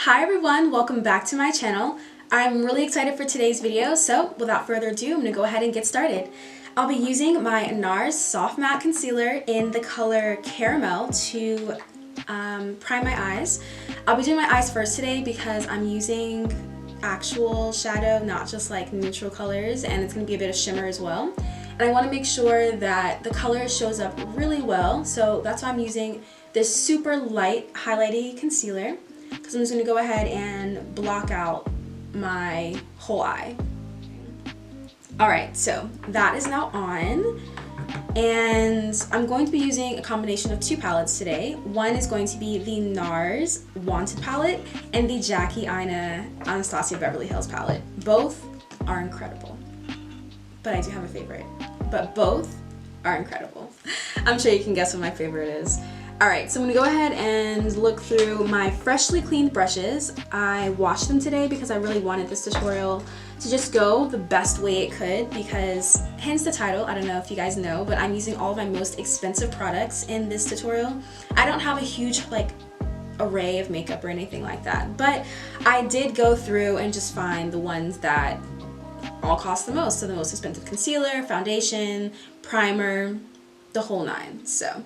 Hi everyone, welcome back to my channel. I'm really excited for today's video, so without further ado, I'm going to go ahead and get started. I'll be using my NARS Soft Matte Concealer in the color Caramel to prime my eyes. I'll be doing my eyes first today because I'm using actual shadow, not just like neutral colors, and it's going to be a bit of shimmer as well. And I want to make sure that the color shows up really well, so that's why I'm using this super light highlighty concealer, because I'm just going to go ahead and block out my whole eye. Alright, so that is now on, and I'm going to be using a combination of two palettes today. One is going to be the NARS Wanted palette and the Jackie Aina Anastasia Beverly Hills palette. Both are incredible, but I do have a favorite, but both are incredible. I'm sure you can guess what my favorite is. Alright, so I'm going to go ahead and look through my freshly cleaned brushes. I washed them today because I really wanted this tutorial to just go the best way it could, because hence the title. I don't know if you guys know, but I'm using all of my most expensive products in this tutorial. I don't have a huge array of makeup or anything like that, but I did go through and just find the ones that all cost the most. So the most expensive concealer, foundation, primer, the whole nine. So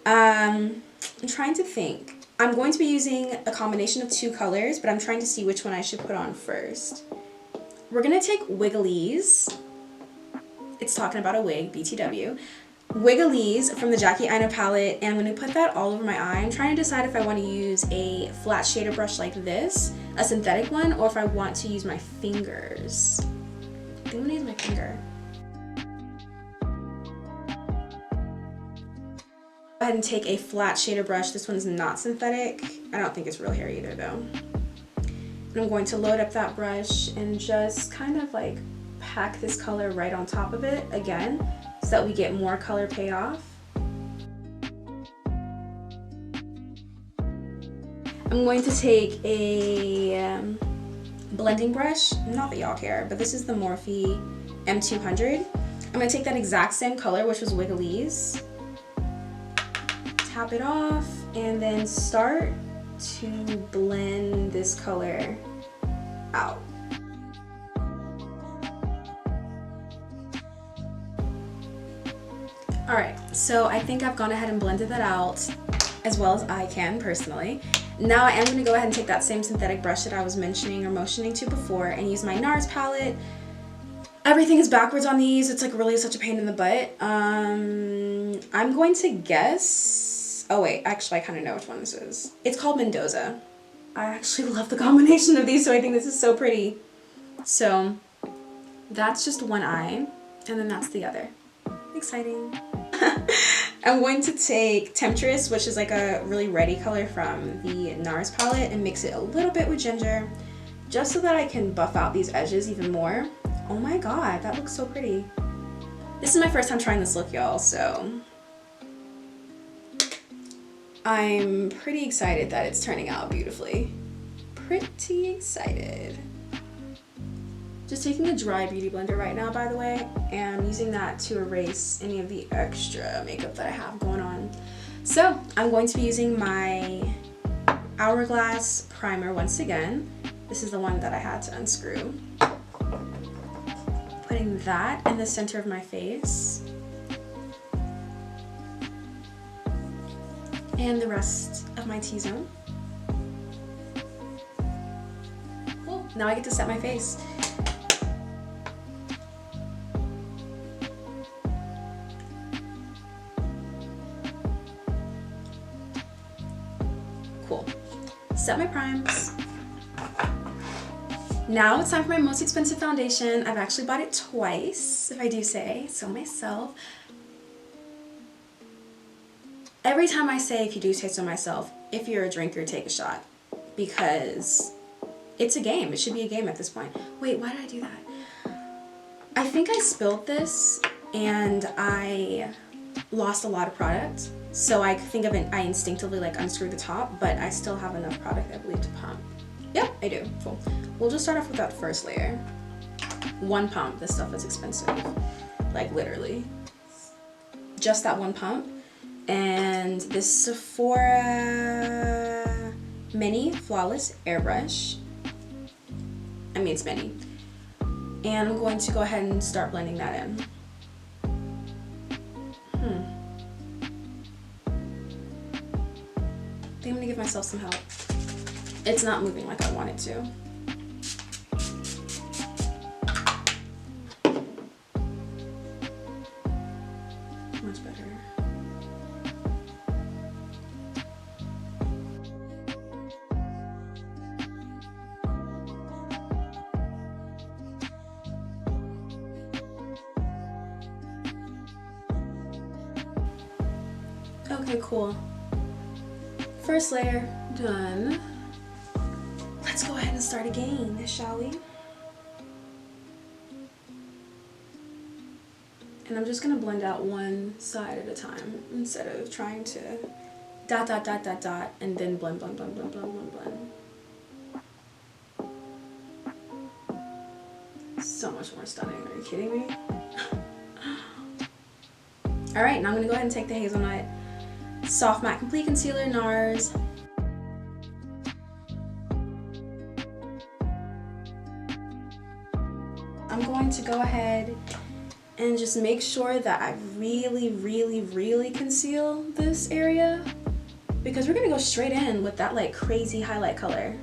I'm trying to think. I'm going to be using a combination of two colors, but I'm trying to see which one I should put on first. We're going to take Wiggalese. It's talking about a wig, BTW. Wiggalese from the Jackie Aina palette, and I'm going to put that all over my eye. I'm trying to decide if I want to use a flat shader brush like this, a synthetic one, or if I want to use my fingers. I think I'm going to use my finger. Go ahead and take a flat shader brush. This one's not synthetic. I don't think it's real hair either though. And I'm going to load up that brush and just kind of like pack this color right on top of it again, so that we get more color payoff. I'm going to take a blending brush, not that y'all care, but this is the Morphe M200. I'm going to take that exact same color, which was Wiggalese, tap it off, and then start to blend this color out. Alright, so I think I've gone ahead and blended that out as well as I can personally. Now I am going to go ahead and take that same synthetic brush that I was mentioning or motioning to before and use my NARS palette. Everything is backwards on these. It's like really such a pain in the butt. I'm going to guess... Oh wait, actually I kind of know which one this is. It's called Mendoza. I actually love the combination of these, so I think this is so pretty. So that's just one eye, and then that's the other. Exciting. I'm going to take Temptress, which is like a really reddy color from the NARS palette, and mix it a little bit with ginger, just so that I can buff out these edges even more. Oh my god, that looks so pretty. This is my first time trying this look, y'all, so I'm pretty excited that it's turning out beautifully. Pretty excited. Just taking a dry beauty blender right now, by the way, and I'm using that to erase any of the extra makeup that I have going on. So I'm going to be using my Hourglass primer once again. This is the one that I had to unscrew. Putting that in the center of my face. And the rest of my T-zone. Cool, now I get to set my face. Cool, set my primes. Now it's time for my most expensive foundation. I've actually bought it twice, if I do say so myself. Every time I say, if you do say so myself, if you're a drinker, take a shot. Because it's a game. It should be a game at this point. Wait, why did I do that? I think I spilled this and I lost a lot of product. So I think of it, I instinctively like unscrew the top, but I still have enough product, I believe, to pump. Yep, I do. Cool. We'll just start off with that first layer. One pump. This stuff is expensive. Like literally. Just that one pump. And this Sephora mini flawless airbrush. I mean, it's mini. And I'm going to go ahead and start blending that in. I think I'm gonna give myself some help. It's not moving like I want it to. Much better. Okay, cool. First layer done. Let's go ahead and start again, shall we? And I'm just gonna blend out one side at a time instead of trying to dot, dot, dot, dot, dot, and then blend, blend, blend, blend, blend, blend, blend. So much more stunning, are you kidding me? All right, now I'm gonna go ahead and take the Hazelnut Soft Matte Complete Concealer, NARS. I'm going to go ahead and just make sure that I really, really, really conceal this area, because we're gonna go straight in with that like crazy highlight color.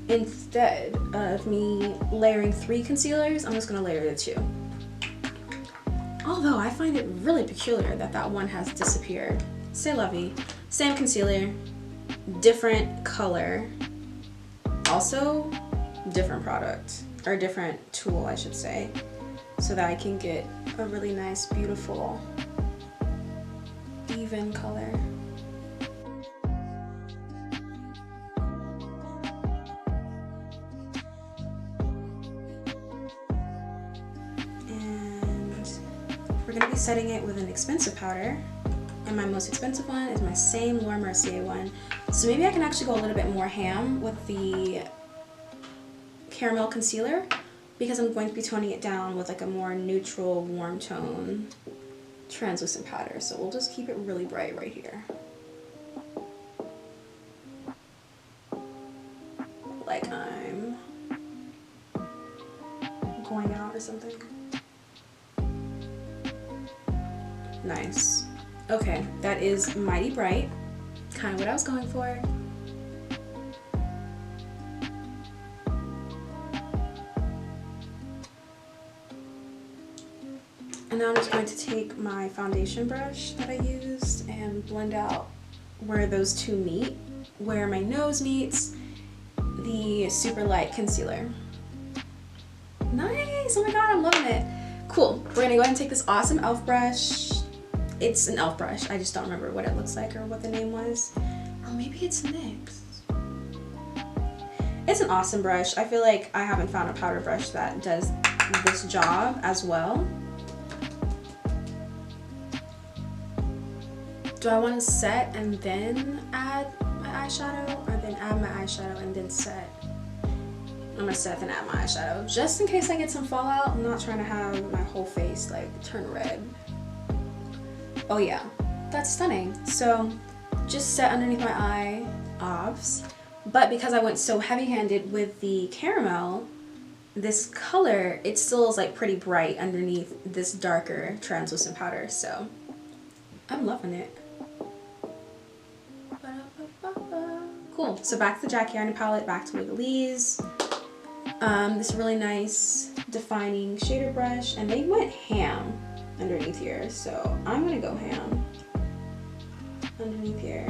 Instead of me layering 3 concealers, I'm just gonna layer the 2. Although I find it really peculiar that that one has disappeared. C'est la vie. Same concealer, different color, also different product, or different tool I should say, so that I can get a really nice, beautiful, even color. We're going to be setting it with an expensive powder, and my most expensive one is my same Mercier one. So maybe I can actually go a little bit more ham with the caramel concealer, because I'm going to be toning it down with like a more neutral, warm tone translucent powder. So we'll just keep it really bright right here. Like I'm going out or something. Nice. Okay, that is mighty bright. Kind of what I was going for. And now I'm just going to take my foundation brush that I used and blend out where those two meet, where my nose meets the super light concealer. Nice! Oh my god, I'm loving it. Cool. We're gonna go ahead and take this awesome e.l.f. brush. It's an e.l.f. brush. I just don't remember what it looks like or what the name was. Or maybe it's NYX. It's an awesome brush. I feel like I haven't found a powder brush that does this job as well. Do I want to set and then add my eyeshadow, or then add my eyeshadow and then set? I'm gonna set and add my eyeshadow just in case I get some fallout. I'm not trying to have my whole face like turn red. Oh yeah, that's stunning. So just set underneath my eye obvs, but because I went so heavy-handed with the caramel, this color, it still is like pretty bright underneath this darker translucent powder, so I'm loving it. Cool, so back to the Jackie Aina palette, back to Wiggalese. This really nice defining shader brush, and they went ham underneath here, so I'm gonna go ham underneath here.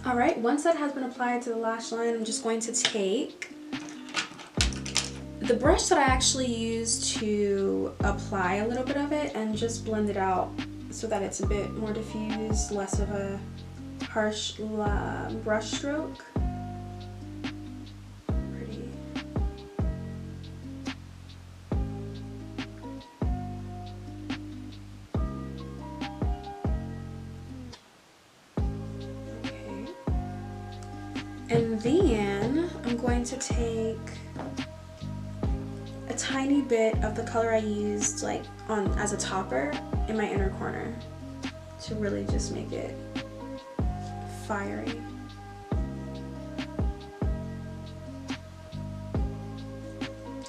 Alright, once that has been applied to the lash line, I'm just going to take the brush that I actually used to apply a little bit of it and just blend it out so that it's a bit more diffused, less of a harsh brush stroke. Pretty. Okay. And then I'm going to take a tiny bit of the color I used like as a topper in my inner corner. to really just make it fiery.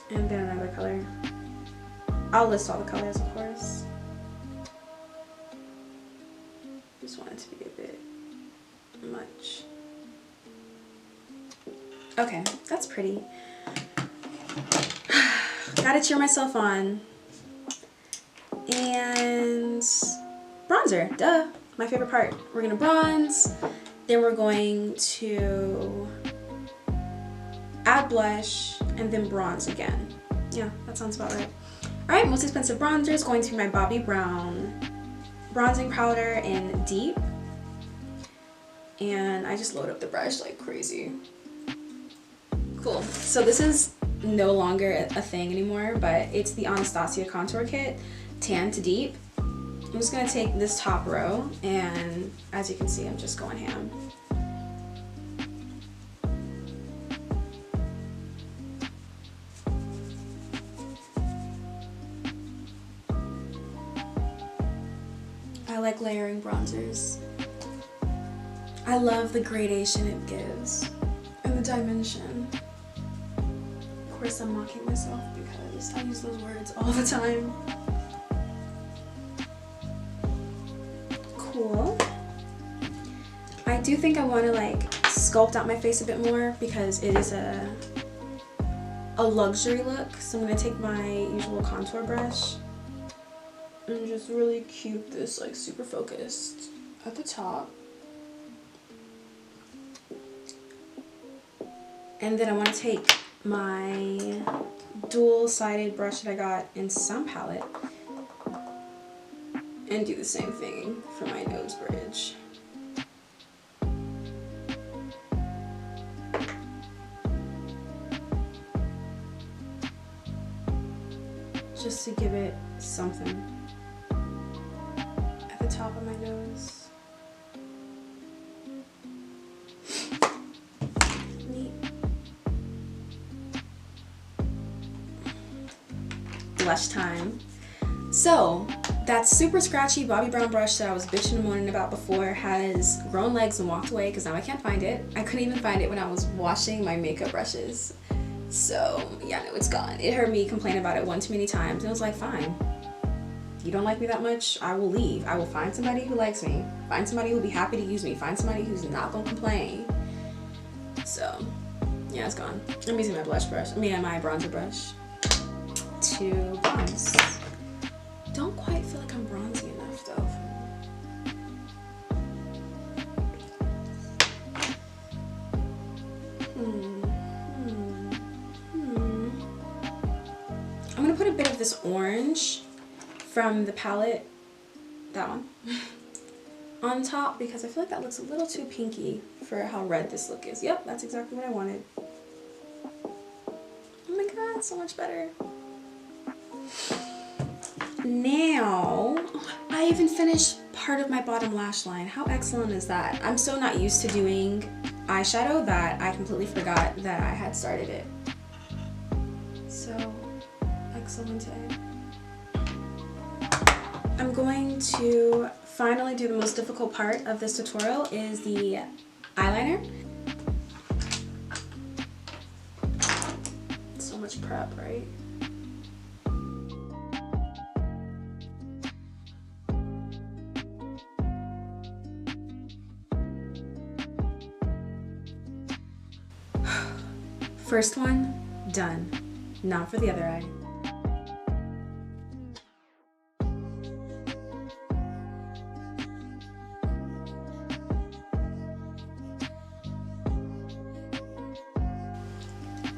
And then another color. I'll list all the colors, of course. Just want it to be a bit much. Okay, that's pretty. Gotta cheer myself on. And bronzer, duh, my favorite part. We're gonna bronze, then we're going to add blush, and then bronze again. Yeah, that sounds about right. Alright, most expensive bronzer is going to be my Bobbi Brown bronzing powder in Deep. And I just load up the brush like crazy. Cool. So this is no longer a thing anymore, but it's the Anastasia contour kit, Tan to Deep. I'm just gonna take this top row, and as you can see, I'm just going ham. I like layering bronzers. I love the gradation it gives and the dimension. Of course, I'm mocking myself because I use those words all the time. Cool. I do think I want to like sculpt out my face a bit more because it is a luxury look. So I'm going to take my usual contour brush and just really cute this like super focused at the top. And then I want to take my dual-sided brush that I got in Sun Palette and do the same thing for my nose bridge. Just to give it something at the top of my nose. Blush time. So that super scratchy Bobbi Brown brush that I was bitching and moaning about before has grown legs and walked away because now I can't find it. I couldn't even find it when I was washing my makeup brushes. So yeah, no, it's gone. It heard me complain about it one too many times and I was like, fine. You don't like me that much, I will leave. I will find somebody who likes me. Find somebody who will be happy to use me. Find somebody who's not gonna complain. So yeah, it's gone. I'm using my blush brush. My bronzer brush to bronze. Don't quite feel like I'm bronzy enough though. I'm gonna put a bit of this orange from the palette, that one, on top because I feel like that looks a little too pinky for how red this look is. Yep, that's exactly what I wanted. Oh my god, so much better. Now, I even finished part of my bottom lash line. How excellent is that? I'm so not used to doing eyeshadow that I completely forgot that I had started it. So, excellent. I'm going to finally do the most difficult part of this tutorial is the eyeliner. So much prep, right? First one, done. Now for the other eye.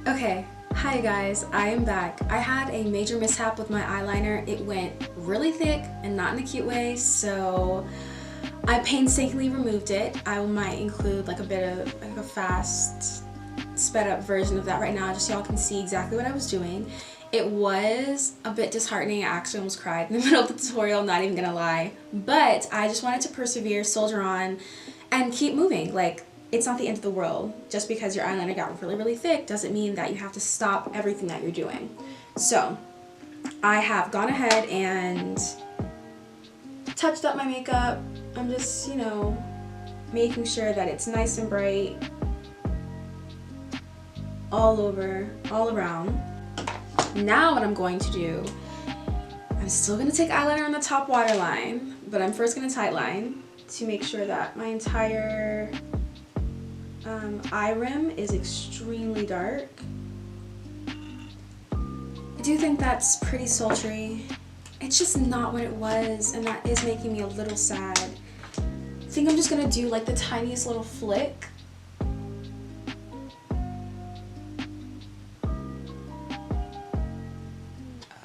Okay, hi guys, I am back. I had a major mishap with my eyeliner. It went really thick and not in a cute way, so I painstakingly removed it. I might include like a bit of like a fast sped up version of that right now just so y'all can see exactly what I was doing. It was a bit disheartening. I actually almost cried in the middle of the tutorial, not even gonna lie, but I just wanted to persevere, soldier on, and keep moving. Like, it's not the end of the world. Just because your eyeliner got really thick doesn't mean that you have to stop everything that you're doing. So I have gone ahead and touched up my makeup, I'm just, you know, making sure that it's nice and bright all over, all around. Now what I'm going to do, I'm still going to take eyeliner on the top waterline, but I'm first going to tightline to make sure that my entire eye rim is extremely dark. I do think that's pretty sultry. It's just not what it was, and that is making me a little sad. I think I'm just gonna do like the tiniest little flick.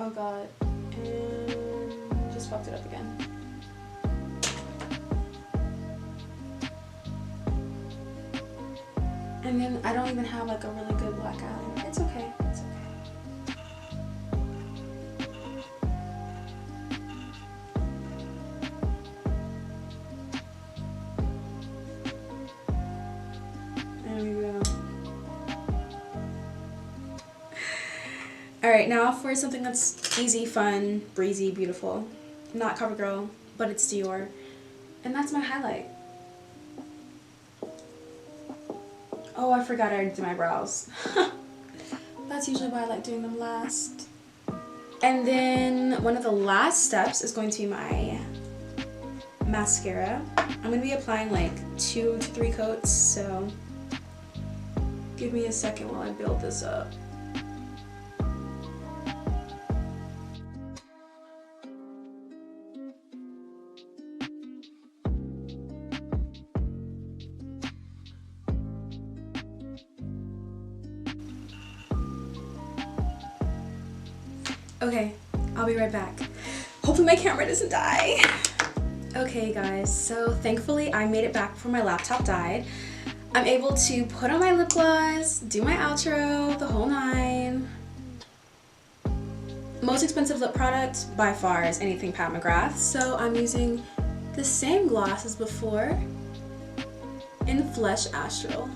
Oh god, and just fucked it up again. And then I don't even have like a really good black eyeliner. It's okay, it's okay. There we go. Alright, now for something that's easy, fun, breezy, beautiful. Not Covergirl, but it's Dior. And that's my highlight. Oh, I forgot I already did my brows. That's usually why I like doing them last. And then one of the last steps is going to be my mascara. I'm going to be applying like 2 to 3 coats, so give me a second while I build this up. Okay, I'll be right back. Hopefully my camera doesn't die. Okay guys, so thankfully I made it back before my laptop died. I'm able to put on my lip gloss, do my outro, the whole 9. Most expensive lip product by far is anything Pat McGrath, so I'm using the same gloss as before in Flesh Astral.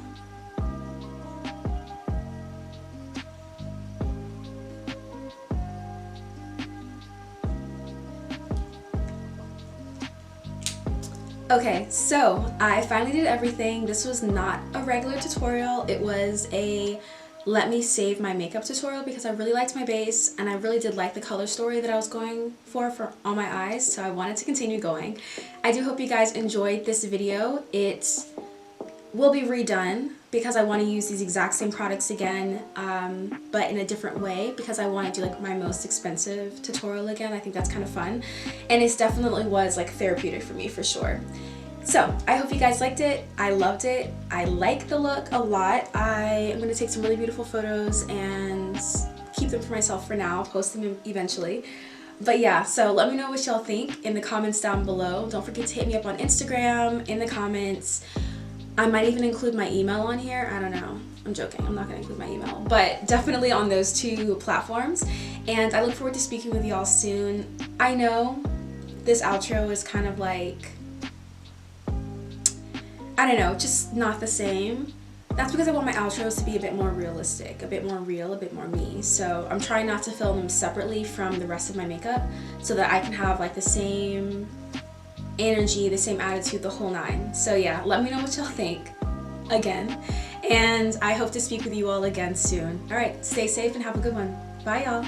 Okay, so I finally did everything. This was not a regular tutorial. It was a let me save my makeup tutorial because I really liked my base and I really did like the color story that I was going for on my eyes, so I wanted to continue going. I do hope you guys enjoyed this video. It will be redone because I want to use these exact same products again, but in a different way because I want to do like my most expensive tutorial again. I think that's kind of fun, and it definitely was like therapeutic for me for sure. So I hope you guys liked it. I loved it. I like the look a lot. I am going to take some really beautiful photos and keep them for myself for now, post them eventually. But yeah, so let me know what y'all think in the comments down below. Don't forget to hit me up on Instagram in the comments. I might even include my email on here. I don't know. I'm joking. I'm not going to include my email. But definitely on those 2 platforms. And I look forward to speaking with y'all soon. I know this outro is kind of like, I don't know, just not the same. That's because I want my outros to be a bit more realistic, a bit more real, a bit more me. So I'm trying not to film them separately from the rest of my makeup so that I can have like the same energy, the same attitude, the whole 9. So yeah, let me know what y'all think again. And I hope to speak with you all again soon. Alright, stay safe and have a good one. Bye y'all.